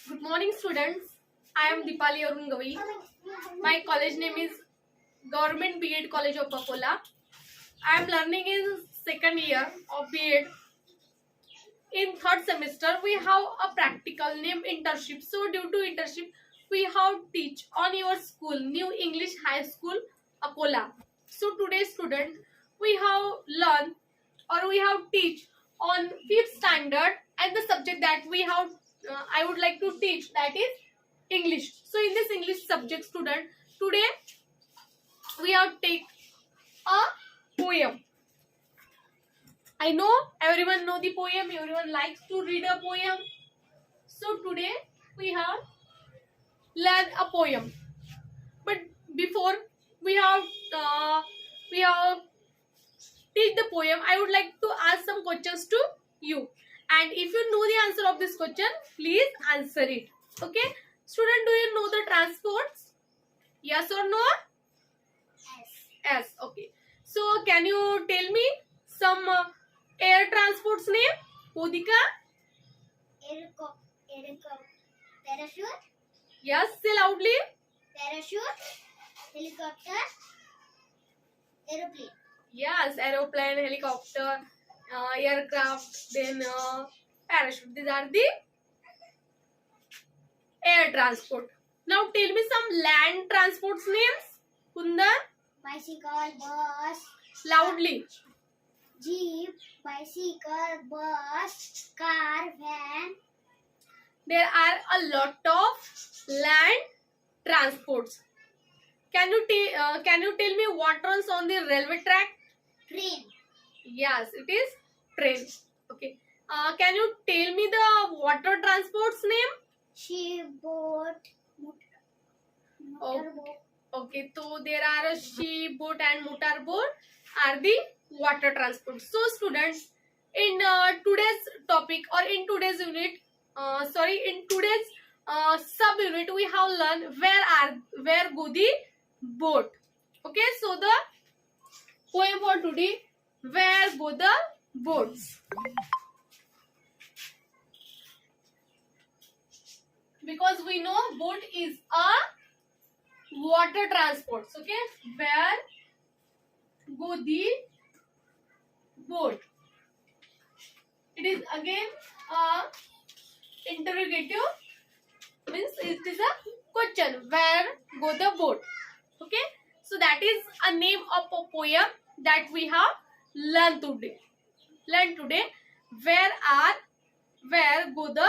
Good morning, students. I am Dipali Arun Gavi. My college name is Government B.Ed College of Bakola. I am learning in second year of B.Ed. In third semester, we have a practical named internship. So, due to internship, we have teach on your school, New English High School, Akola. So, today, student, we have learn or we have teach on fifth standard and the subject that we have. I would like to teach that is English. So, in this English subject, student, today we have take a poem. I know everyone know the poem. Everyone likes to read a poem. So today we have learned a poem. But before we have teach the poem, I would like to ask some questions to you. And if you know the answer of this question, please answer it. Okay, student, do you know the transports? Yes or no? Yes. Okay. So can you tell me some air transports name? Bodhika? Parachute, Yes, say loudly. parachute, helicopter, aeroplane. Yes, aeroplane, helicopter, aircraft, then parachute. These are the air transport. Now tell me some land transports names. Kundan, Bicycle, bus, loudly. jeep, bicycle, bus, car, van, There are a lot of land transports. Can you tell me what runs on the railway track? train, Yes, it is train. Okay. Can you tell me the water transport's name? ship, boat, motorboat. Okay, so there are a ship, boat and motorboat are the water transport. So students, in today's topic or in today's unit, in today's sub unit, we have learned where go the boat. Okay, so the poem for today, where go the boats. Because we know boat is a water transport. Okay, where go the boat? It is again a interrogative, means it is a question, where go the boat. Okay, so that is a name of a poem that we have learned today. Where go the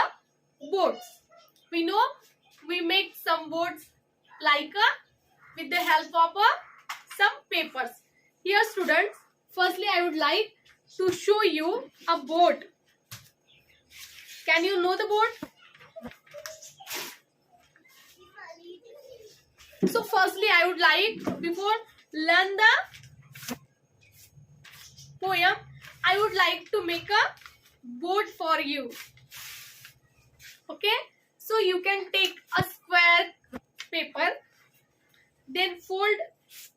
boats. We know we make some boats like with the help of some papers. Here students, firstly I would like to show you a boat. Can you know the boat? So firstly I would like, before learn the poem, I would like to make a boat for you. Okay, so you can take a square paper, then fold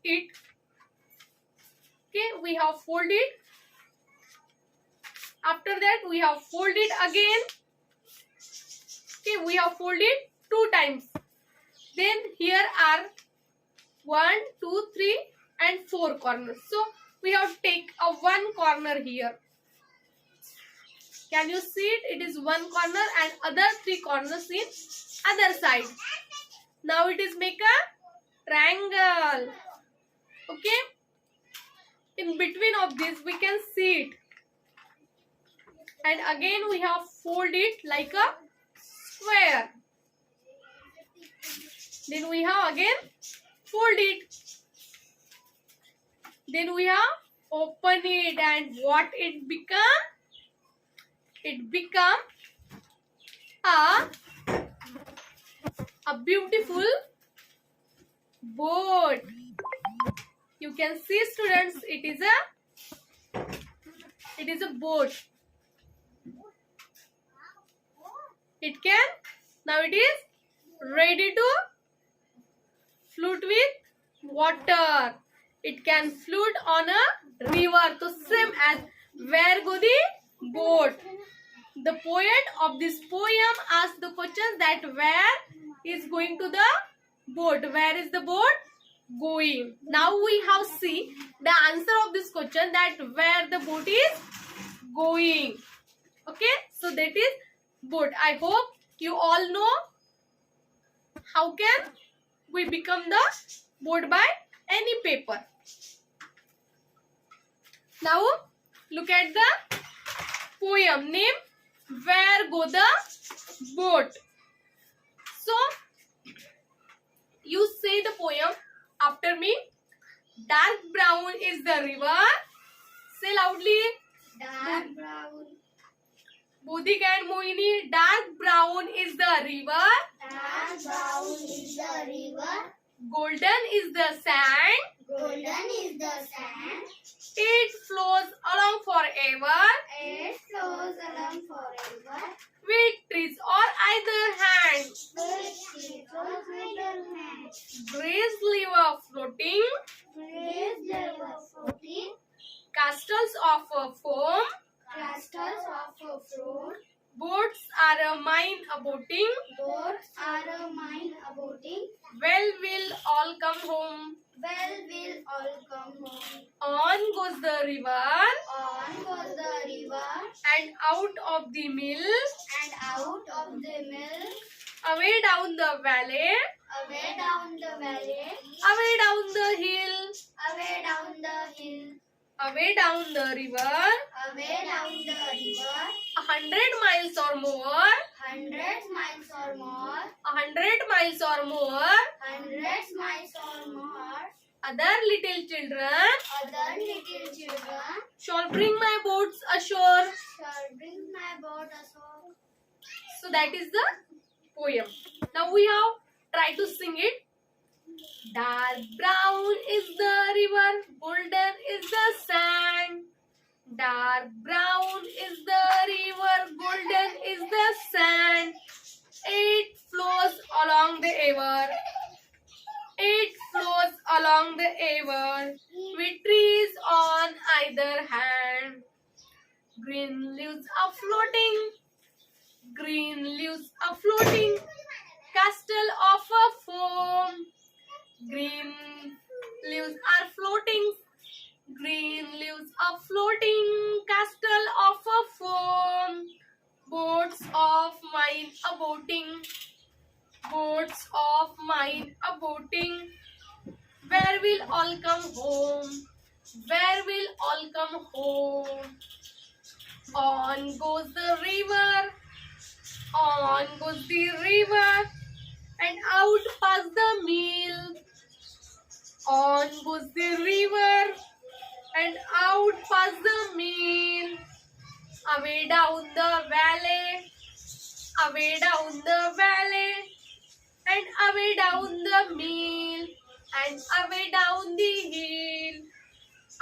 it. Okay, we have folded. After that we have folded again. Okay, we have folded 2 times. Then here are 1, 2, 3 and 4 corners. So we have take a 1 corner here. Can you see it? It is 1 corner and other 3 corners in other side. Now it is make a triangle. Okay, in between of this we can see it, and again we have fold it like a square. Then we have again fold it. Then we have open it, and what it become? It become a beautiful boat. You can see students, it is a boat. It can, now it is ready to float with water. It can float on a river. So same as where go the boat. The poet of this poem asks the question that where is going to the boat? Where is the boat going? Now we have see the answer of this question, that where the boat is going. Okay, so that is boat. I hope you all know how can we become the boat by any paper. Now look at the poem name, Where Go the Boat. So you say the poem after me. Dark brown is the river. Say loudly. Dark brown. Bodhik and Mohini, dark brown is the river. Dark brown is the river. Golden is the sand. Golden is the sand. It flows along forever. It flows along forever. With trees or either hand. With people's middle hand. Grace liver floating. Grace river floating. Castles of a foam. Clusters of a fruit. Boats are a mine a boating. Boats are a mine a boating. Well will all come home. Well will all come home. On goes the river. On goes the river. And out of the mill. And out of the mill. Away down the valley. Away down the valley. Away down the hill. Away down the hill. Away down the river. Away down the river. 100 miles or more. 100 miles or more. 100 miles or more. 100 miles or more. Other little children Other little children shall bring my boats ashore. shall bring my boat ashore. So that is the poem. Now we have tried to sing it. Dark brown is the river, golden is the sand. Dark brown is the river, golden is the sand. It flows along the river. It flows along the river with trees on either hand. Green leaves are floating. Green leaves are floating. Castle of a foam. Green leaves are floating. Green leaves are floating. Castle of a foam. Boats of mine a boating. Boats of mine a boating. Where will all come home? Where will all come home? On goes the river. On goes the river. And out past the mill. On goes the river. And out past the mill. Away down the valley. Away down the valley. And away down the mill. And away down the hill.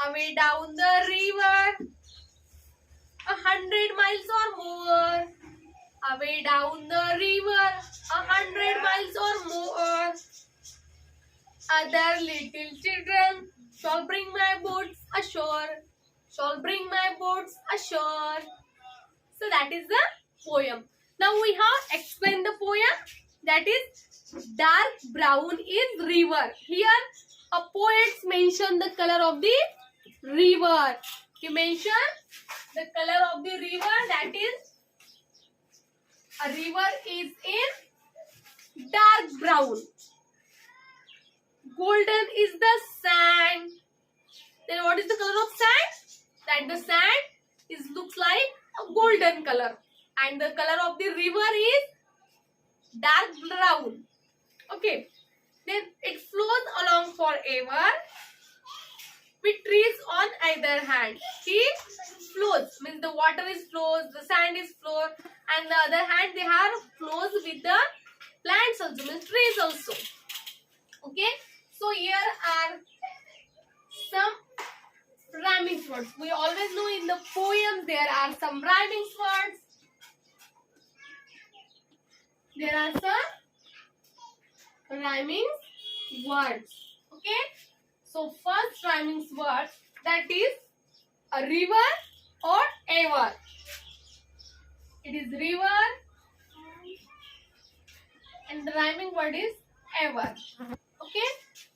Away down the river. 100 miles or more. Away down the river. 100 miles or more. Other little children shall bring my boats ashore. Shall bring my boats ashore. So that is the poem. Now we have explained the poem. That is dark brown is river. Here a poet mentioned the color of the river. He mentioned the color of the river, that is a river is in dark brown. Golden is the sand. Then what is the color of sand? That the sand is looks like a golden color. And the color of the river is dark brown. Okay. Then it flows along forever with trees on either hand. He flows, means the water is flows, the sand is flow, and the other hand they have flows with the plants also, means trees also. Okay. So here are some rhyming words. We always know in the poem there are some rhyming words. There are some rhyming words. Okay. So first rhyming word, that is a river or ever. It is river, and the rhyming word is ever. Okay,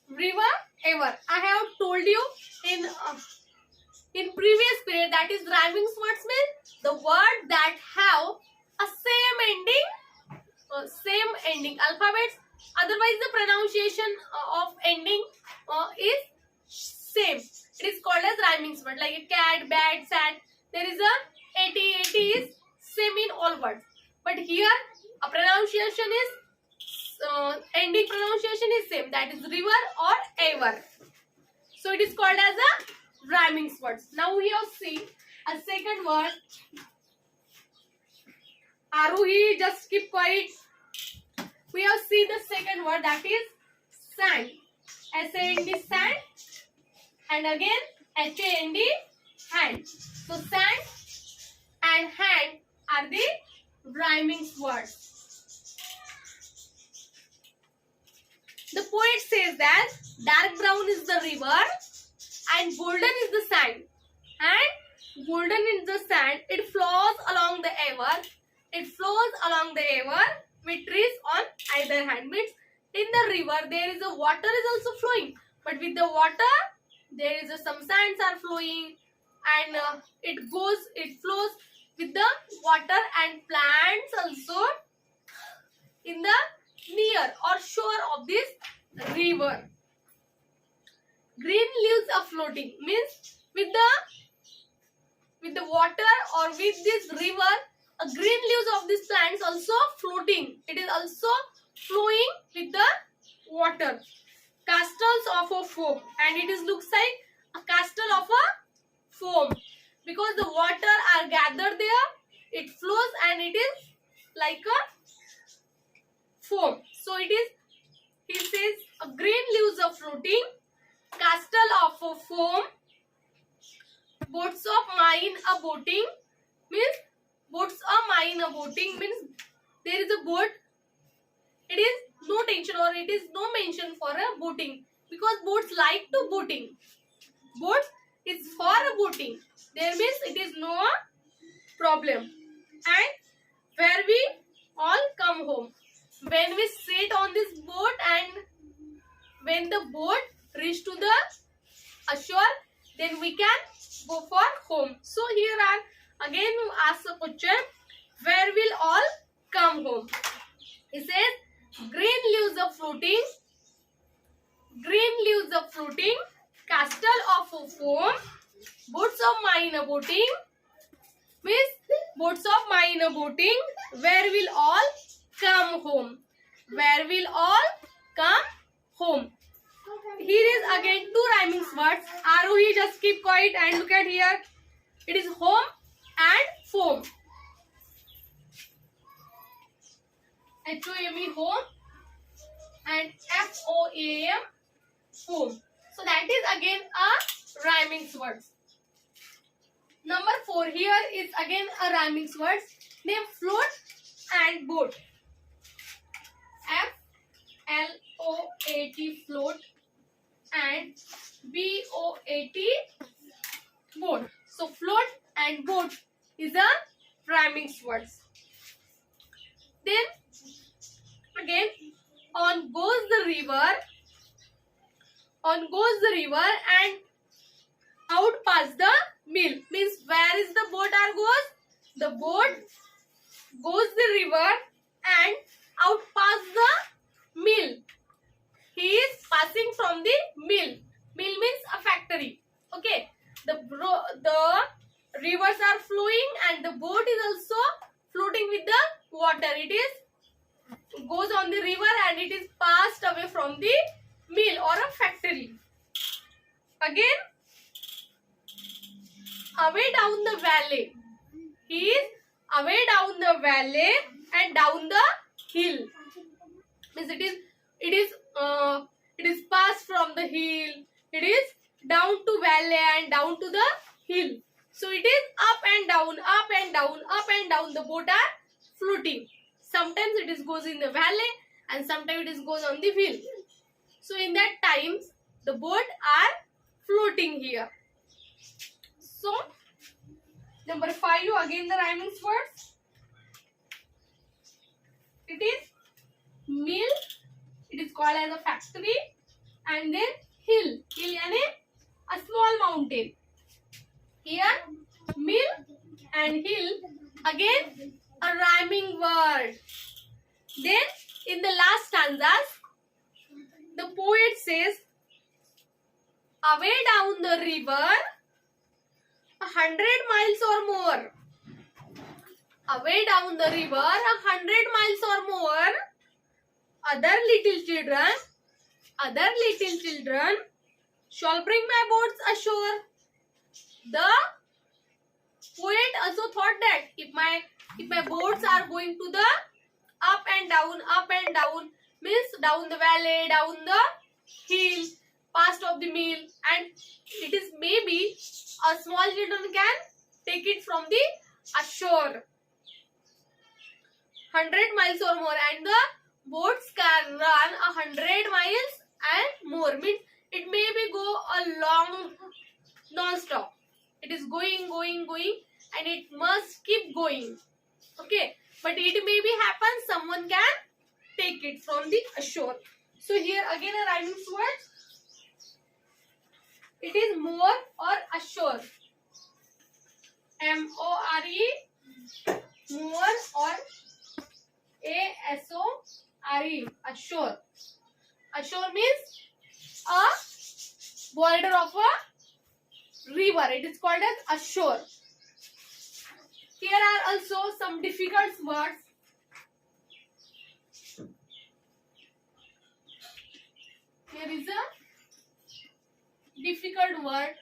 river, ever. I have told you in previous period that is rhyming words means the word that have a same ending alphabets. Otherwise, the pronunciation of ending is same. It is called as rhyming word, like a cat, bat, sat. There is a 80 is same in all words. But here a pronunciation is ending pronunciation is same. That is river or ever. So it is called as a rhyming words. Now we have seen a second word. Aruhi, just keep quiet. We have seen the second word, that is sand. S-A-N-D, sand. And again H-A-N-D, hand. So sand and hand are the rhyming words. The poet says that dark brown is the river and golden is the sand. And golden is the sand. It flows along the ever. It flows along the ever with trees on either hand. Means in the river there is a water is also flowing, but with the water there is some sands are flowing, and it flows with the water, and plants also in the near or shore of this river. Green leaves are floating means with the water or with this river, a green leaves of these plants also floating. It is also flowing with the water. Castles of a foam, and it is looks like a castle of a foam because the water are gathered there. It flows and it is like a foam. So it is. He says a green leaves are floating. Castle of a foam. Boats of mine are boating means boats are mine are boating means there is a boat. It is no tension or it is no mention for a boating because boats like to boating. Boats is for a boating. There means it is no problem. And where we all come home. When we sit on this boat and when the boat reach to the ashore, then we can go for home. So here are again ask a question, where will all come home? It says green leaves are floating, green leaves are floating, castle of a foam, boats of mine are boating, means boats of mine are boating, where will all come home? Where will all come home? Here is again two rhyming words. Aruhi, just keep quiet and look at here. It is home and foam. H-O-M-E, home, and F-O-A-M, foam. So that is again a rhyming words. Number 4 here is again a rhyming words. Name float and boat. F-L-O-A-T, float, and B-O-A-T, boat. So float and boat is a rhyming words. Then again, on goes the river, and out past the mill. Means where is the boat are goes? The boat goes the river and out past the mill. He is passing from the mill. Mill means a factory. Okay. The rivers are flowing and the boat is also floating with the water. It is goes on the river and it is passed away from the mill or a factory. Again, away down the valley. He is away down the valley and down the hill. Means it is passed from the hill. It is down to valley and down to the hill. So it is up and down, up and down, up and down. The boat are floating. Sometimes it is goes in the valley and sometimes it is goes on the hill. So in that times the boat are floating here. So number 5 again the rhyming words. called as a factory. And then hill. Hill यानी a small mountain. Here mill and hill, again a rhyming word. Then in the last stanzas, the poet says, away down the river 100 miles or more. Away down the river 100 miles or more, other little children shall bring my boats ashore. The poet also thought that if my boats are going to the up and down, means down the valley, down the hill, past of the mill, and it is maybe a small children can take it from the ashore 100 miles or more, and the boats can run 100 miles and more, means it may be go a long non-stop. It is going, and it must keep going. Okay, but it may be happen someone can take it from the ashore. So here again a rhyming word. It is more or ashore. M-O-R-E, more or A-S-O-R-E, ashore. Ashore means a border of a river. It is called as ashore. Here are also some difficult words. Here is a difficult word.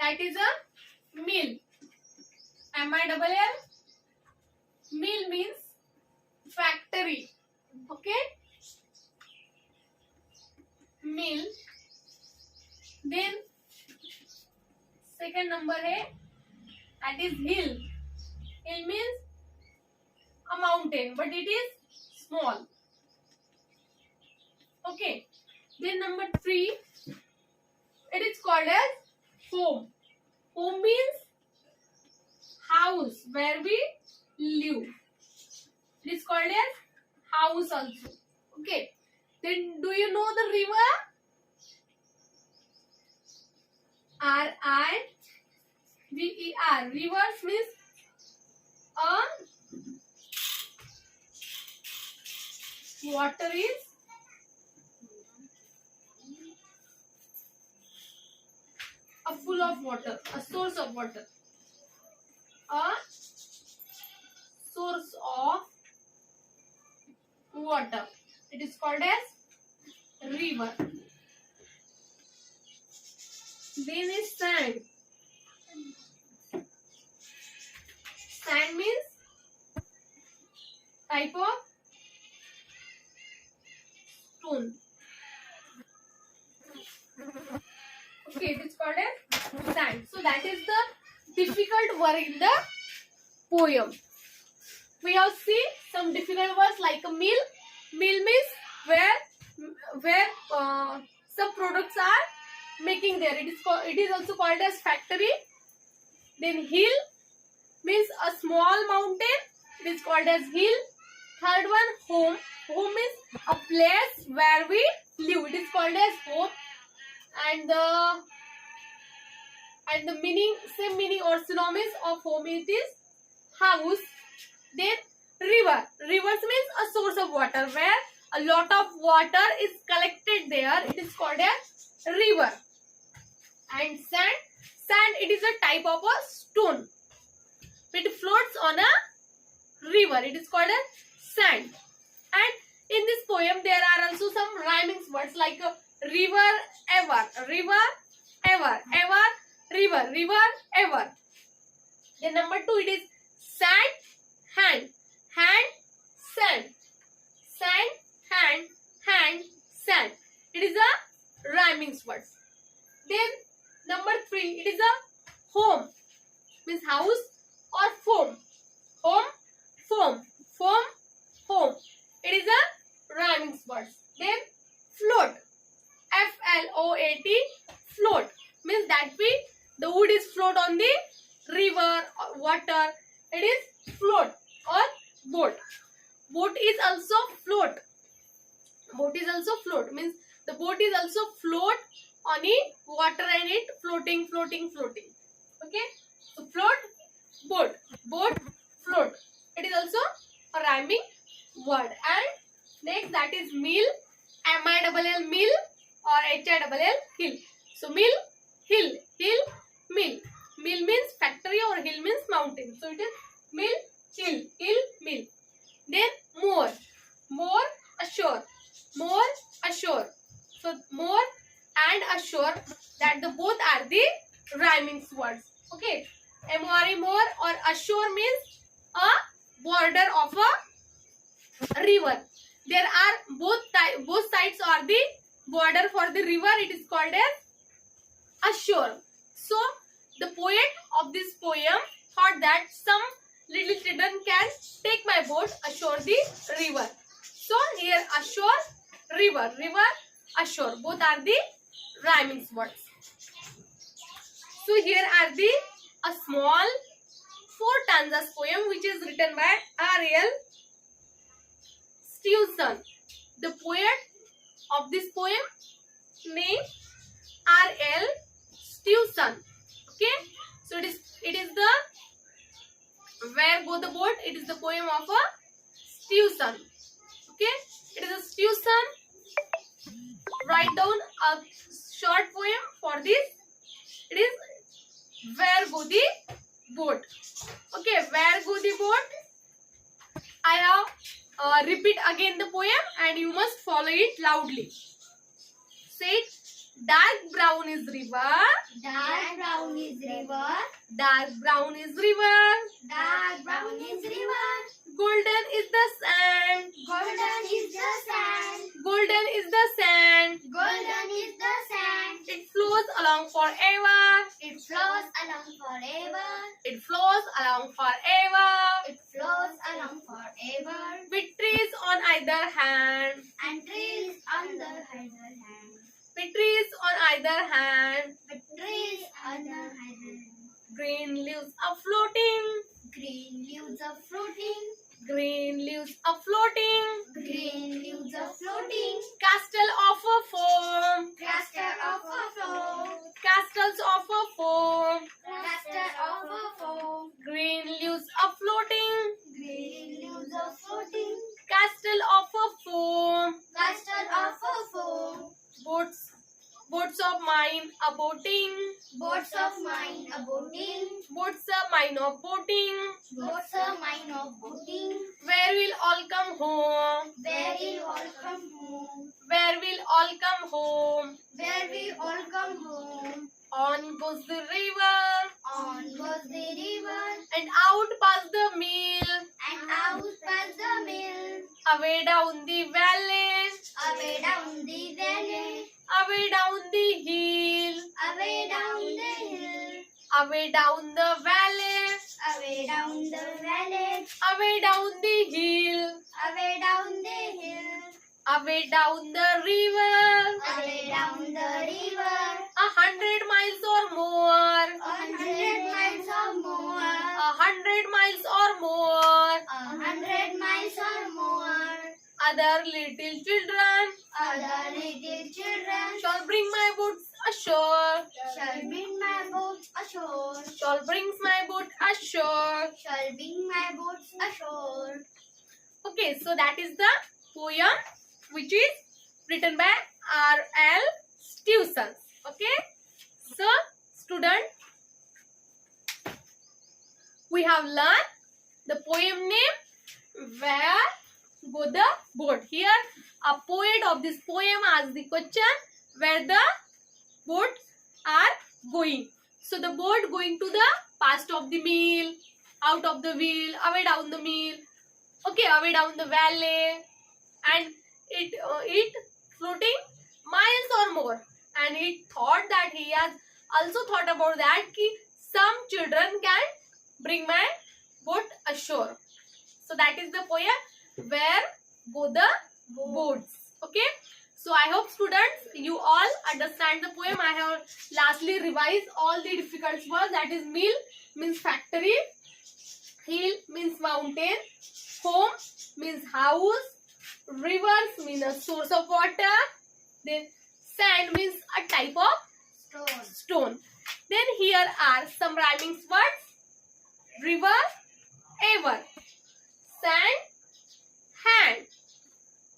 That is a mill. M-I-L-L. Mill means factory. Okay. Mill. Then second number है, that is hill. Hill means a mountain, but it is small. Okay. Then number 3, it is called as home. Home means house where we live. It is called as house also. Okay. Then do you know the river? R-I-V-E-R. Rivers means water is a full of water, a source of water. A source of water. It is called as river. Then is sand. Sand means type of stone. Okay, it is called as sand. So that is the difficult word in the poem. We have seen some difficult words like a mill. Mill means where some products are making there. It is also called as factory. Then hill means a small mountain. It is called as hill. Third one, home. Home is a place where we live. It is called as home. And the meaning, same meaning or synonyms of home, it is house. Then river. Rivers means a source of water where a lot of water is collected there. It is called as river. And sand. Sand, it is a type of a stone. It floats on a river. It is called as sand. And in this poem, there are also some rhyming words like river ever, river ever, ever river, river ever. Then number 2, it is sand, hand, hand, sand, sand, hand, hand, sand. It is a rhyming word. Then number 3, it is a home, means house or foam. Home, foam, foam, home. It is a rhyming word. Then float, F-L-O-A-T, float means that the wood is float on the river or water, It is float or boat. Boat is also float. Boat is also float, means the boat is also float on the water and it floating. Okay, so float, boat, float. It is also a rhyming word. And next, that is mill, M-I-L-L, mill, or H-I-L-L, hill. So mill, hill, mill. Mill means factory or hill means mountain. So it is mill, hill, mill. Then more, ashore, ashore. So more and ashore, that the both are the rhyming words. Okay, M-O-R-E, more, or ashore means a border of a river. There are both sides are the border for the river. It is called as ashore. So the poet of this poem thought that some little children can take my boat ashore the river. So here ashore, river, ashore, both are the rhyming words. So here are the a small 4 stanzas poem which is written by R.L. Stevenson. The poet of this poem name R.L. Stevenson. Okay, so it is the Where Go the Boat. It is the poem of a Stevenson. Okay, it is a Stevenson. Write down a short poem for this. It is Where Go the Boat. Okay, Where Go the Boat. I have repeat again the poem and you must follow it loudly. Say, dark brown is river. Dark brown is river. Dark brown is river. Dark brown is river. Golden is the sand. Golden is the sand. Golden is the sand. Golden is the sand. It flows along forever. It flows along forever. It flows along forever. It flows along forever. With trees on either hand. And trees on the other hand. With trees on either hand. With trees on the other hand. Green leaves are floating. Green leaves are floating. Green leaves are floating. Green leaves are floating. Castle of a foam. Cluster of a foam. Castles of a foam. Cluster of a foam. Green leaves are floating. Green leaves are floating. Castle of a foam. Cluster of a foam. Boats of mine are boating. Boats of mine are boating. Boats of mine are boating. Boats of mine are boating. Where will all come home? Where will all come home? Where will all come home? Where will all come home? On goes the river. On goes the river. And out past the mill. And out past the mill. Away down the valley. Away down the valley. Away down the hill. Away down the hill. Away down the valley. Away down the valley. Away down the hill. Away down the hill. Away down the river. Away down the river. 100 miles or more. 100 miles or more. 100 miles or more. 100 miles or more. Other little children Other little children shall bring my boats ashore. shall bring my boats ashore. Shall brings my boat ashore. Shall bring my boats ashore. Okay, so that is the poem which is written by R.L. Stevenson. Okay, so student, we have learned the poem name Where Go the Boat. Here a poet of this poem asks the question where the boat are going. So the boat going to the past of the mill, out of the wheel, away down the mill, okay, away down the valley, and it floating miles or more. And he thought that he has also thought about that ki some children can bring my boat ashore. So that is the poem Where Go the Boats. Okay, so I hope students you all understand the poem. I have lastly revised all the difficult words. That is mill means factory, Hill means mountain. Home means house. Rivers mean a source of water. Then sand means a type of Stone. stone. Then here are some rhyming words. River, ever. Sand, hand.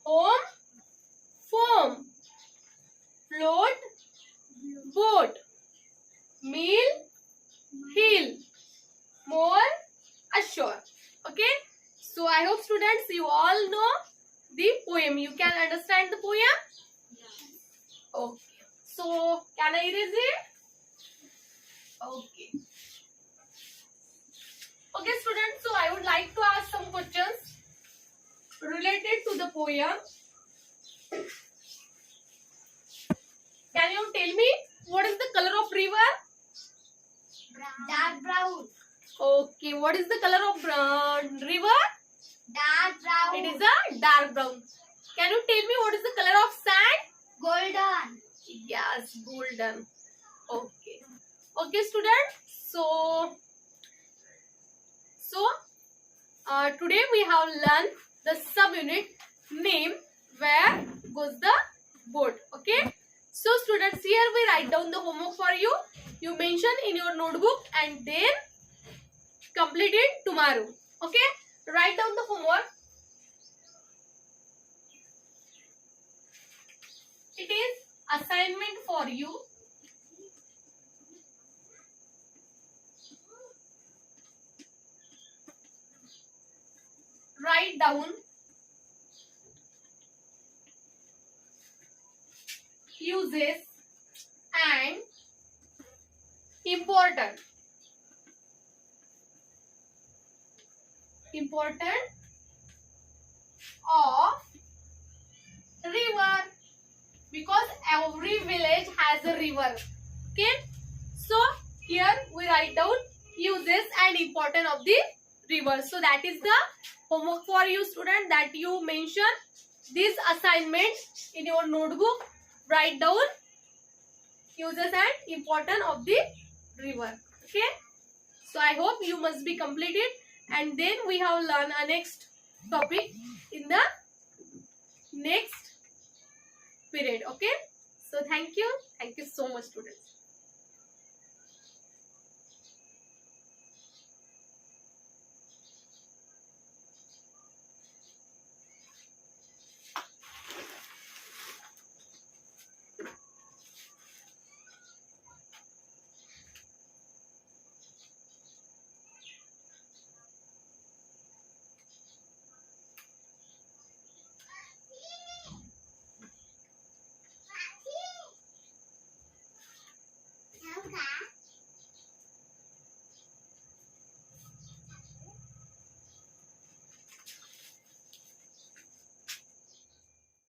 Home, foam. Float, boat. Mill, hill. More, ashore. Okay. So I hope students you all know the poem. You can understand the poem? Okay. So can I erase it? Okay. Okay students, so I would like to ask some questions related to the poem. Can you tell me what is the color of river? Dark brown. Okay, what is the color of river? Dark brown. It is a dark brown. Can you tell me what is the color of sand? Golden. Yes, golden. Okay. Okay, student. Today we have learned the subunit name where goes the boat. Okay. So, students, here we write down the homework for you. You mention in your notebook and then complete it tomorrow. Okay. Write down the homework. It is assignment for you. Write down uses and important of river, because every village has a river. Okay, so here we write down uses and important of the river. So that is the homework for you student, that you mention this assignment in your notebook. Write down uses and important of the river. Okay, so I hope you must be completed, and then we have learned a next topic in the next period. Okay, so thank you so much students.